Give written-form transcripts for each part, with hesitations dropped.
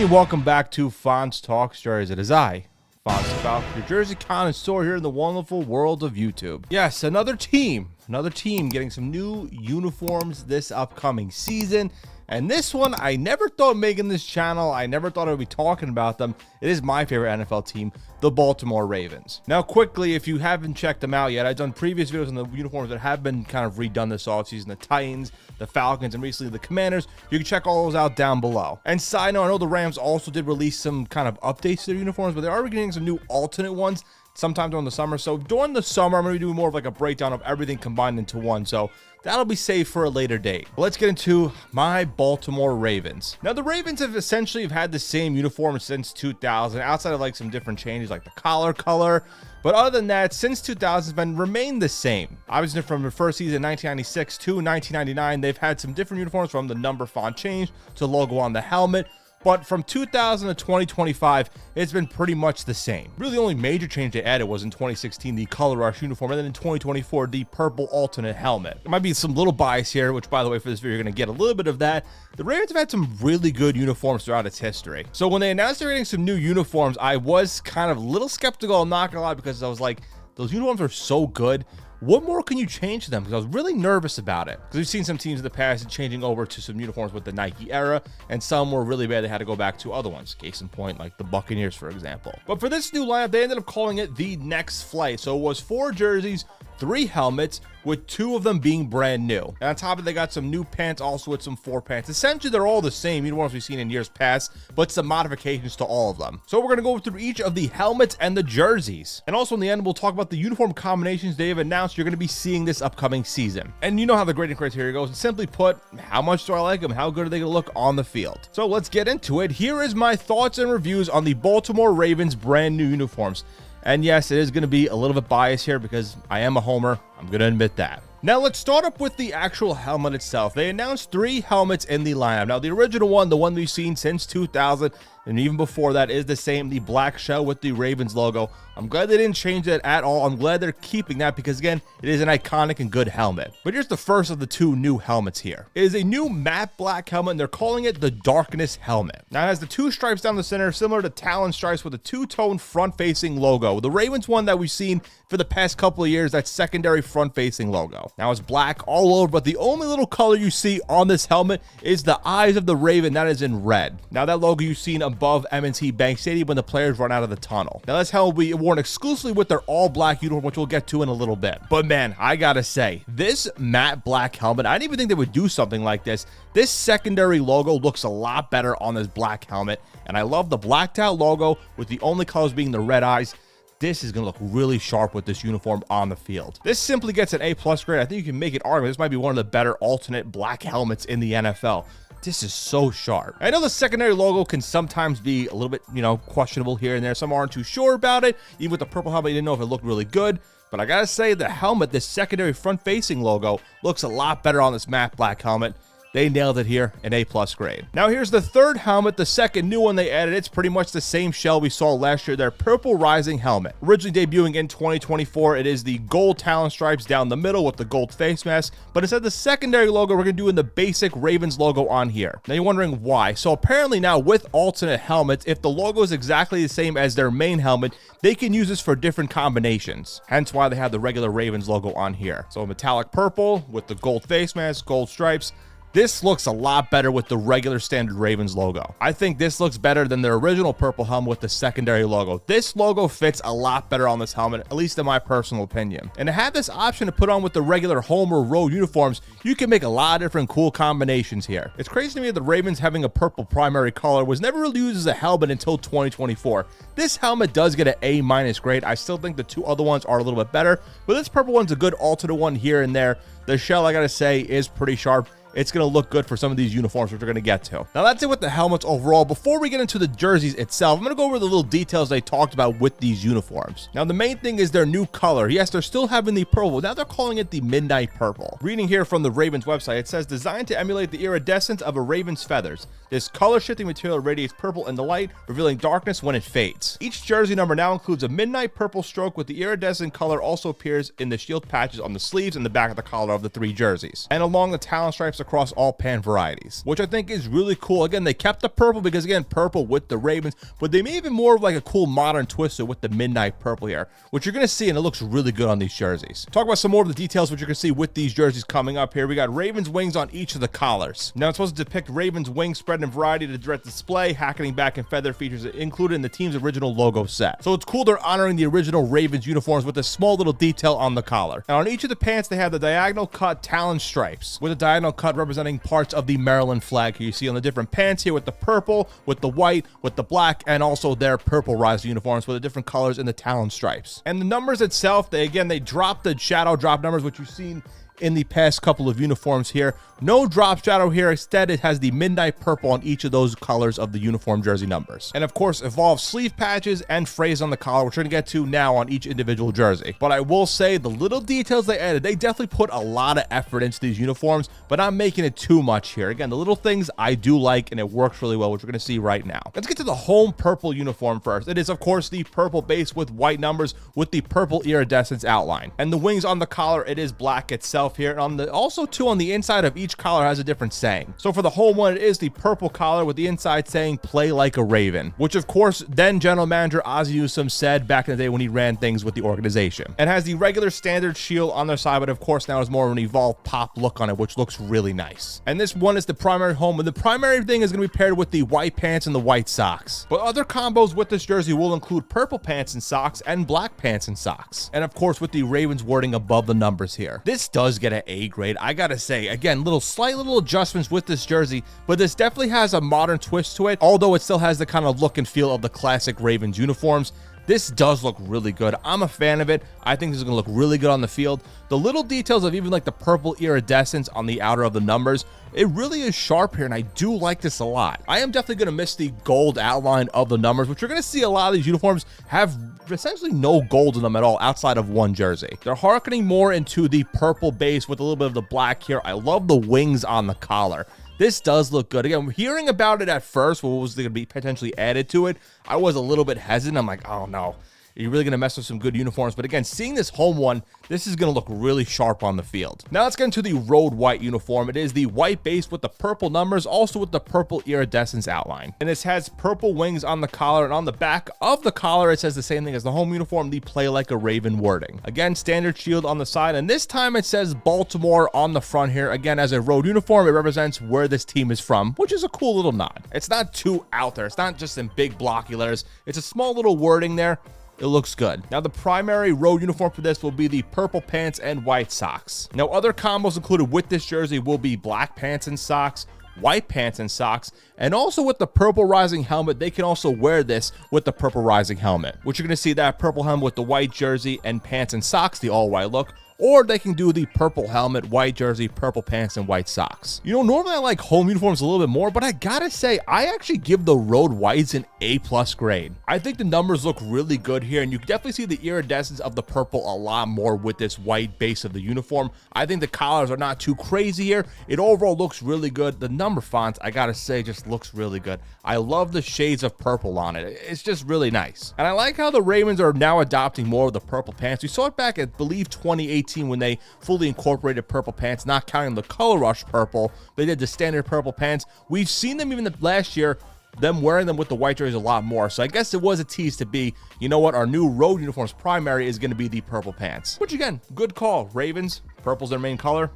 everybody, and welcome back to Fonz Talks Jerseys. It is I, Fonz Falk, your jersey connoisseur here in the wonderful world of YouTube. Yes, another team getting some new uniforms this upcoming season. And this one, I never thought making this channel, I never thought I would be talking about them. It is my favorite NFL team, the Baltimore Ravens. Now, quickly, if you haven't checked them out yet, I've done previous videos on the uniforms that have been kind of redone this offseason. The Titans, the Falcons, and recently the Commanders. You can check all those out down below. And side note, I know the Rams also did release some kind of updates to their uniforms, but they are getting some new alternate ones sometime during the summer. So during the summer, I'm going to be doing more of like a breakdown of everything combined into one. So that'll be saved for a later date. But let's get into my Baltimore Ravens. Now, the Ravens have essentially had the same uniform since 2000, outside of like some different changes like the collar color. But other than that, since 2000, it's been remained the same. Obviously, from the first season, 1996 to 1999, they've had some different uniforms, from the number font change to the logo on the helmet. But from 2000 to 2025, it's been pretty much the same. Really, the only major change they added was in 2016, the Color Rush uniform, and then in 2024, the purple alternate helmet. There might be some little bias here, which, by the way, for this video, you're going to get a little bit of that. The Ravens have had some really good uniforms throughout its history. So when they announced they're getting some new uniforms, I was kind of a little skeptical, I'm not going to lie, because I was like, those uniforms are so good. What more can you change to them? Because I was really nervous about it. Because we've seen some teams in the past changing over to some uniforms with the Nike era, and some were really bad. They had to go back to other ones. Case in point, like the Buccaneers, for example. But for this new lineup, they ended up calling it the Next Flight. So it was 4 jerseys, 3 helmets, with 2 of them being brand new. And on top of it, they got some new pants also with some 4 pants. Essentially, they're all the same uniforms we've seen in years past, but some modifications to all of them. So we're going to go through each of the helmets and the jerseys. And also in the end, we'll talk about the uniform combinations they have announced you're going to be seeing this upcoming season. And you know how the grading criteria goes. Simply put, how much do I like them? How good are they going to look on the field? So let's get into it. Here is my thoughts and reviews on the Baltimore Ravens brand new uniforms. And yes, it is going to be a little bit biased here because I am a homer. I'm going to admit that. Now, let's start up with the actual helmet itself. They announced 3 helmets in the lineup. Now, the original one, the one we've seen since 2000, and even before that, is the same, the black shell with the Ravens logo. I'm glad they didn't change that at all. I'm glad they're keeping that because, again, it is an iconic and good helmet. But here's the first of the 2 new helmets here. It is a new matte black helmet, and they're calling it the Darkness helmet. Now, it has the 2 stripes down the center, similar to Talon stripes, with a 2-tone front-facing logo. The Ravens one that we've seen for the past couple of years, that secondary front-facing logo. Now, it's black all over, but the only little color you see on this helmet is the eyes of the Raven. That is in red. Now, that logo you've seen above M&T Bank Stadium when the players run out of the tunnel. Now, this helmet will be worn exclusively with their all-black uniform, which we'll get to in a little bit. But man, I gotta say, this matte black helmet, I didn't even think they would do something like this. This secondary logo looks a lot better on this black helmet, and I love the blacked out logo with the only colors being the red eyes. This is going to look really sharp with this uniform on the field. This simply gets an A+ grade. I think you can make an argument this might be one of the better alternate black helmets in the NFL. This is so sharp. I know the secondary logo can sometimes be a little bit, questionable here and there. Some aren't too sure about it. Even with the purple helmet, you didn't know if it looked really good. But I gotta say, the helmet, this secondary front-facing logo, looks a lot better on this matte black helmet. They nailed it here, an A+ grade. Now here's the third helmet, the second new one they added. It's pretty much the same shell we saw last year, their Purple Rising helmet. Originally debuting in 2024, it is the gold Talon stripes down the middle with the gold face mask, but instead of the secondary logo, we're gonna do in the basic Ravens logo on here. Now you're wondering why. So apparently now with alternate helmets, if the logo is exactly the same as their main helmet, they can use this for different combinations. Hence why they have the regular Ravens logo on here. So metallic purple with the gold face mask, gold stripes. This looks a lot better with the regular standard Ravens logo. I think this looks better than their original purple helmet with the secondary logo. This logo fits a lot better on this helmet, at least in my personal opinion. And to have this option to put on with the regular home or road uniforms, you can make a lot of different cool combinations here. It's crazy to me that the Ravens having a purple primary color was never really used as a helmet until 2024. This helmet does get an A- grade. I still think the 2 other ones are a little bit better, but this purple one's a good alternate one here and there. The shell, I gotta say, is pretty sharp. It's going to look good for some of these uniforms, which we're going to get to. Now, that's it with the helmets overall. Before we get into the jerseys itself, I'm going to go over the little details they talked about with these uniforms. Now, the main thing is their new color. Yes, they're still having the purple. Now they're calling it the Midnight Purple. Reading here from the Ravens website, it says, designed to emulate the iridescence of a raven's feathers. This color-shifting material radiates purple in the light, revealing darkness when it fades. Each jersey number now includes a midnight purple stroke, with the iridescent color also appears in the shield patches on the sleeves and the back of the collar of the 3 jerseys. And along the talon stripes across all pant varieties, which I think is really cool. Again, they kept the purple because, again, purple with the Ravens, but they made even more of like a cool modern twist with the midnight purple here, which you're going to see, and it looks really good on these jerseys. Talk about some more of the details, which you're going to see with these jerseys coming up here. We got Ravens wings on each of the collars. Now, it's supposed to depict Ravens wing spread in variety to direct display, hacketing back and feather features included in the team's original logo set. So it's cool they're honoring the original Ravens uniforms with a small little detail on the collar. And on each of the pants, they have the diagonal cut talon stripes, with a diagonal cut representing parts of the Maryland flag here. You see on the different pants here with the purple, with the white, with the black, and also their purple rise uniforms with the different colors in the talon stripes. And the numbers itself, they dropped the shadow drop numbers, which you've seen in the past couple of uniforms here. No drop shadow here. Instead, it has the midnight purple on each of those colors of the uniform jersey numbers. And of course, evolved sleeve patches and phrase on the collar, which we're going to get to now on each individual jersey. But I will say the little details they added, they definitely put a lot of effort into these uniforms, but I'm making it too much here. Again, the little things I do like, and it works really well, which we're going to see right now. Let's get to the home purple uniform first. It is, of course, the purple base with white numbers with the purple iridescence outline. And the wings on the collar, it is black itself here. And on the also, too, on the inside of each collar has a different saying. So for the home one, it is the purple collar with the inside saying "Play like a Raven," which of course then general manager Ozzie Newsome said back in the day when he ran things with the organization. And has the regular standard shield on their side, but of course now is more of an evolved pop look on it, which looks really nice. And this one is the primary home, and the primary thing is going to be paired with the white pants and the white socks. But other combos with this jersey will include purple pants and socks and black pants and socks. And of course with the Ravens wording above the numbers here. This does get an A grade. I gotta say, again, slight little adjustments with this jersey, but this definitely has a modern twist to it, although it still has the kind of look and feel of the classic Ravens uniforms. This does look really good. I'm a fan of it. I think this is going to look really good on the field. The little details of even like the purple iridescence on the outer of the numbers, it really is sharp here, and I do like this a lot. I am definitely going to miss the gold outline of the numbers, which you're going to see a lot of these uniforms have essentially no gold in them at all outside of one jersey. They're harkening more into the purple base with a little bit of the black here. I love the wings on the collar. This does look good. Again, hearing about it at first, what was going to be potentially added to it, I was a little bit hesitant. I'm like, oh no, you're really going to mess with some good uniforms. But again, seeing this home one, this is going to look really sharp on the field. Now let's get into the road white uniform. It is the white base with the purple numbers, also with the purple iridescence outline. And this has purple wings on the collar, and on the back of the collar, it says the same thing as the home uniform, the "Play like a Raven" wording. Again, standard shield on the side, and this time it says Baltimore on the front here. Again, as a road uniform, it represents where this team is from, which is a cool little nod. It's not too out there. It's not just in big blocky letters. It's a small little wording there. It looks good. Now, the primary road uniform for this will be the purple pants and white socks. Now, other combos included with this jersey will be black pants and socks, white pants and socks, and also with the purple rising helmet, they can also wear this with the purple rising helmet, which you're going to see that purple helmet with the white jersey and pants and socks, the all white look. Or they can do the purple helmet, white jersey, purple pants, and white socks. You know, normally I like home uniforms a little bit more, but I gotta say, I actually give the road whites an A+ grade. I think the numbers look really good here, and you can definitely see the iridescence of the purple a lot more with this white base of the uniform. I think the collars are not too crazy here. It overall looks really good. The number fonts, I gotta say, just looks really good. I love the shades of purple on it. It's just really nice. And I like how the Ravens are now adopting more of the purple pants. We saw it back at, I believe, 2018 when they fully incorporated purple pants, not counting the color rush purple. They did the standard purple pants. We've seen them even last year, them wearing them with the white jerseys a lot more. So I guess it was a tease to be, you know what, our new road uniforms primary is going to be the purple pants. Which again, good call. Ravens, purple's their main color.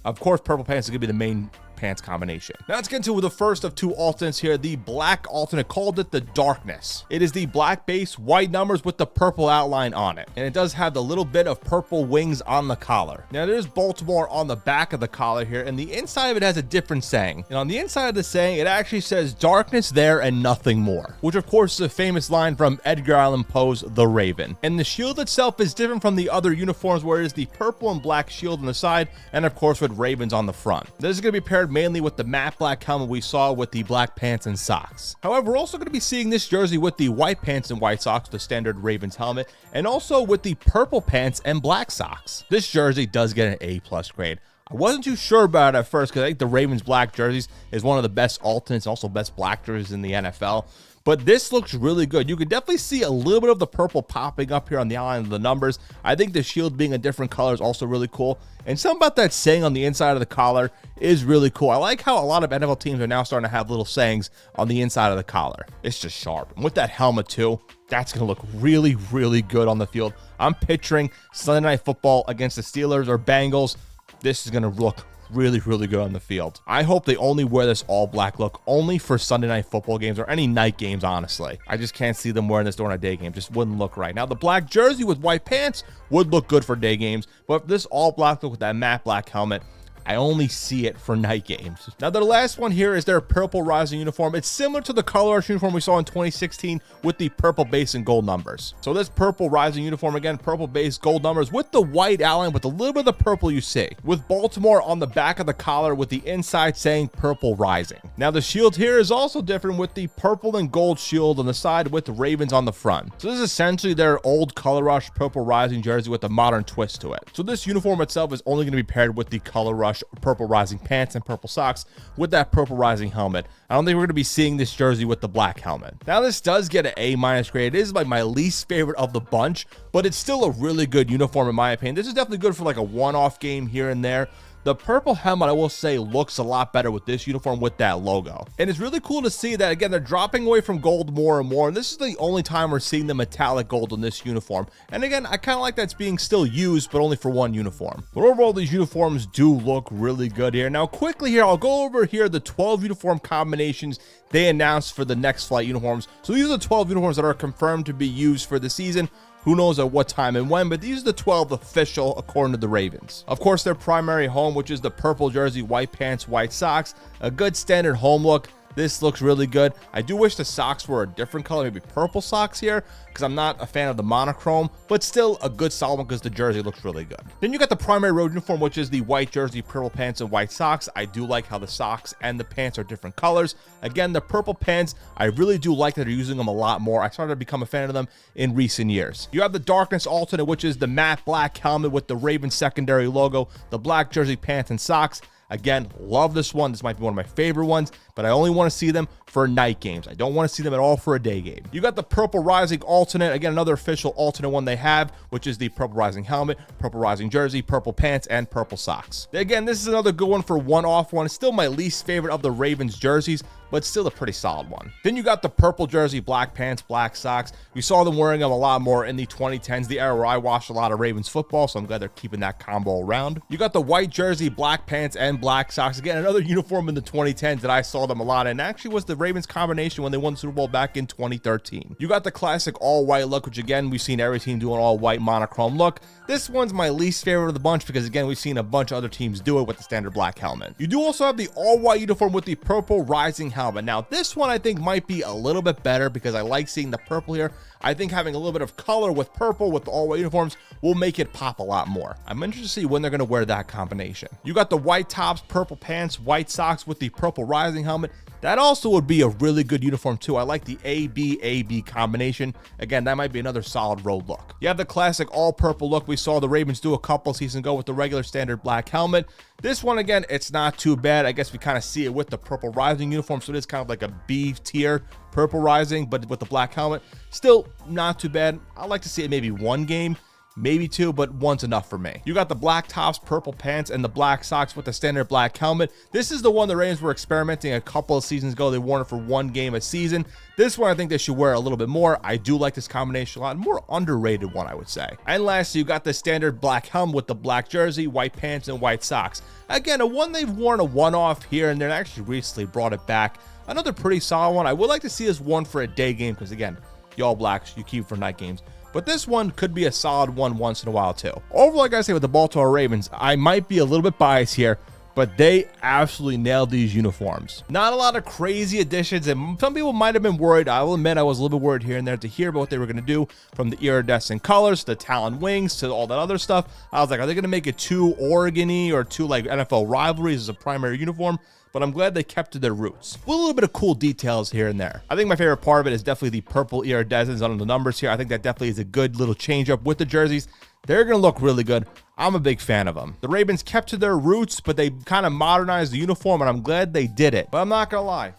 Of course, purple pants is going to be the main pants combination. Now let's get into the first of two alternates here. The black alternate, called it the Darkness. It is the black base, white numbers with the purple outline on it. And it does have the little bit of purple wings on the collar. Now there's Baltimore on the back of the collar here, and the inside of it has a different saying. And on the inside of the saying, it actually says "Darkness there and nothing more," which of course is a famous line from Edgar Allan Poe's The Raven. And the shield itself is different from the other uniforms, where it is the purple and black shield on the side, and of course with Ravens on the front. This is going to be paired mainly with the matte black helmet we saw with the black pants and socks. However, we're also going to be seeing this jersey with the white pants and white socks, the standard Ravens helmet, and also with the purple pants and black socks. This jersey does get an A+ grade. I wasn't too sure about it at first because I think the Ravens black jerseys is one of the best alternates, also best black jerseys in the NFL. But this looks really good. You can definitely see a little bit of the purple popping up here on the outline of the numbers. I think the shield being a different color is also really cool. And something about that saying on the inside of the collar is really cool. I like how a lot of NFL teams are now starting to have little sayings on the inside of the collar. It's just sharp. And with that helmet too, that's going to look really, really good on the field. I'm picturing Sunday Night Football against the Steelers or Bengals. This is going to look really, really good on the field. I hope they only wear this all black look only for Sunday Night Football games or any night games, honestly. I just can't see them wearing this during a day game. Just wouldn't look right. Now, the black jersey with white pants would look good for day games, but this all black look with that matte black helmet, I only see it for night games. Now, the last one here is their purple rising uniform. It's similar to the color rush uniform we saw in 2016 with the purple base and gold numbers. So this purple rising uniform, again, purple base, gold numbers with the white outline with a little bit of the purple you see. With Baltimore on the back of the collar with the inside saying purple rising. Now, the shield here is also different with the purple and gold shield on the side with the Ravens on the front. So this is essentially their old color rush purple rising jersey with a modern twist to it. So this uniform itself is only going to be paired with the color rush purple rising pants and purple socks with that purple rising helmet. I don't think we're going to be seeing this jersey with the black helmet. Now, this does get an A- grade. It is like my least favorite of the bunch, but it's still a really good uniform in my opinion. This is definitely good for like a one-off game here and there. The purple helmet, I will say, looks a lot better with this uniform with that logo. And it's really cool to see that, again, they're dropping away from gold more and more. And this is the only time we're seeing the metallic gold in this uniform. And again, I kind of like that's being still used, but only for one uniform. But overall, these uniforms do look really good here. Now, quickly here, I'll go over here the 12 uniform combinations they announced for the next flight uniforms. So these are the 12 uniforms that are confirmed to be used for the season. Who knows at what time and when, but these are the 12 official according to the Ravens. Of course, their primary home, which is the purple jersey, white pants, white socks, a good standard home look. This looks really good. I do wish the socks were a different color, maybe purple socks here, because I'm not a fan of the monochrome, but still a good solid one because the jersey looks really good. Then you got the primary road uniform, which is the white jersey, purple pants, and white socks. I do like how the socks and the pants are different colors. Again, the purple pants, I really do like that they're using them a lot more. I started to become a fan of them in recent years. You have the darkness alternate, which is the matte black helmet with the Ravens secondary logo, the black jersey, pants, and socks. Again, love this one. This might be one of my favorite ones, but I only want to see them for night games. I don't want to see them at all for a day game. You got the purple rising alternate. Again, another official alternate one they have, which is the purple rising helmet, purple rising jersey, purple pants, and purple socks. Again, this is another good one for one-off one. It's still my least favorite of the Ravens jerseys, but still a pretty solid one. Then you got the purple jersey, black pants, black socks. We saw them wearing them a lot more in the 2010s, the era where I watched a lot of Ravens football, so I'm glad they're keeping that combo around. You got the white jersey, black pants, and black socks. Again, another uniform in the 2010s that I saw them a lot, and actually was the Ravens combination when they won the Super Bowl back in 2013. You got the classic all-white look, which again, we've seen every team do an all-white monochrome look. This one's my least favorite of the bunch because, again, we've seen a bunch of other teams do it with the standard black helmet. You do also have the all-white uniform with the purple rising helmet. Now, this one I think might be a little bit better because I like seeing the purple here. I think having a little bit of color with purple with the all-white uniforms will make it pop a lot more. I'm interested to see when they're going to wear that combination. You got the white tops, purple pants, white socks with the purple rising helmet. That also would be a really good uniform too. I like the AB combination. Again, that might be another solid road look. You have the classic all purple look we saw the Ravens do a couple seasons ago with the regular standard black helmet. This one, again, it's not too bad. I guess we kind of see it with the purple rising uniform, so it is kind of like a B tier purple rising, but with the black helmet. Still not too bad. I'd like to see it maybe one game, maybe two, but one's enough for me. You got the black tops, purple pants, and the black socks with the standard black helmet. This is the one the Ravens were experimenting a couple of seasons ago. They wore it for one game a season. This one I think they should wear a little bit more. I do like this combination a lot. More underrated one, I would say. And lastly, you got the standard black helmet with the black jersey, white pants, and white socks. Again, a one they've worn a one-off here and there, and actually recently brought it back. Another pretty solid one. I would like to see this one for a day game because, again, you all blacks, you keep for night games. But this one could be a solid one once in a while too. Overall, like I say with the Baltimore Ravens, I might be a little bit biased here, but they absolutely nailed these uniforms. Not a lot of crazy additions, and some people might have been worried. I will admit I was a little bit worried here and there to hear about what they were going to do, from the iridescent colors to the Talon wings to all that other stuff. I was like, are they going to make it too Oregon-y or too like NFL rivalries as a primary uniform? but I'm glad they kept to their roots with a little bit of cool details here and there. I think my favorite part of it is definitely the purple iridescents on the numbers here. I think that definitely is a good little change up with the jerseys. They're going to look really good. I'm a big fan of them. The Ravens kept to their roots, but they kind of modernized the uniform, and I'm glad they did it. But I'm not going to lie.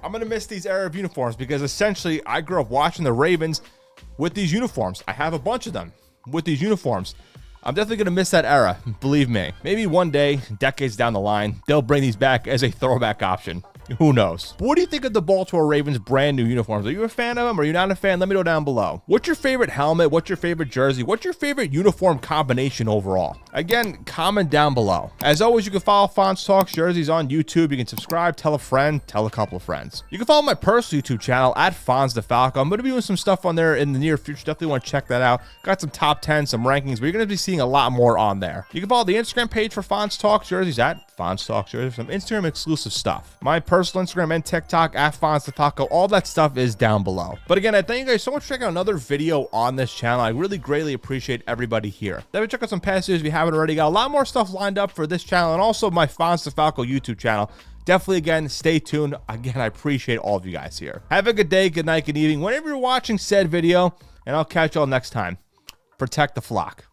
I'm going to miss these era of uniforms because essentially I grew up watching the Ravens with these uniforms. I have a bunch of them with these uniforms. I'm definitely going to miss that era, believe me. Maybe one day, decades down the line, they'll bring these back as a throwback option. Who knows? But what do you think of the Baltimore Ravens brand new uniforms? Are you a fan of them? Are you not a fan? Let me know down below. What's your favorite helmet? What's your favorite jersey? What's your favorite uniform combination overall? Again, comment down below. As always, you can follow Fonz Talks Jerseys on YouTube. You can subscribe, tell a friend, tell a couple of friends. You can follow my personal YouTube channel at Fonz the Falco. I'm going to be doing some stuff on there in the near future. Definitely want to check that out. Got some top 10, some rankings, but you're going to be seeing a lot more on there. You can follow the Instagram page for Fonz Talks Jerseys at Fonz Talks Jerseys. Some Instagram exclusive stuff. My personal Instagram and TikTok at Fonz the Falco. All that stuff is down below. But again, I thank you guys so much for checking out another video on this channel. I really greatly appreciate everybody here. Definitely check out some past videos if you haven't already. Got a lot more stuff lined up for this channel and also my Fonz the Falco YouTube channel. Definitely, again, stay tuned. Again, I appreciate all of you guys here. Have a good day, good night, good evening, whenever you're watching said video, and I'll catch y'all next time. Protect the flock.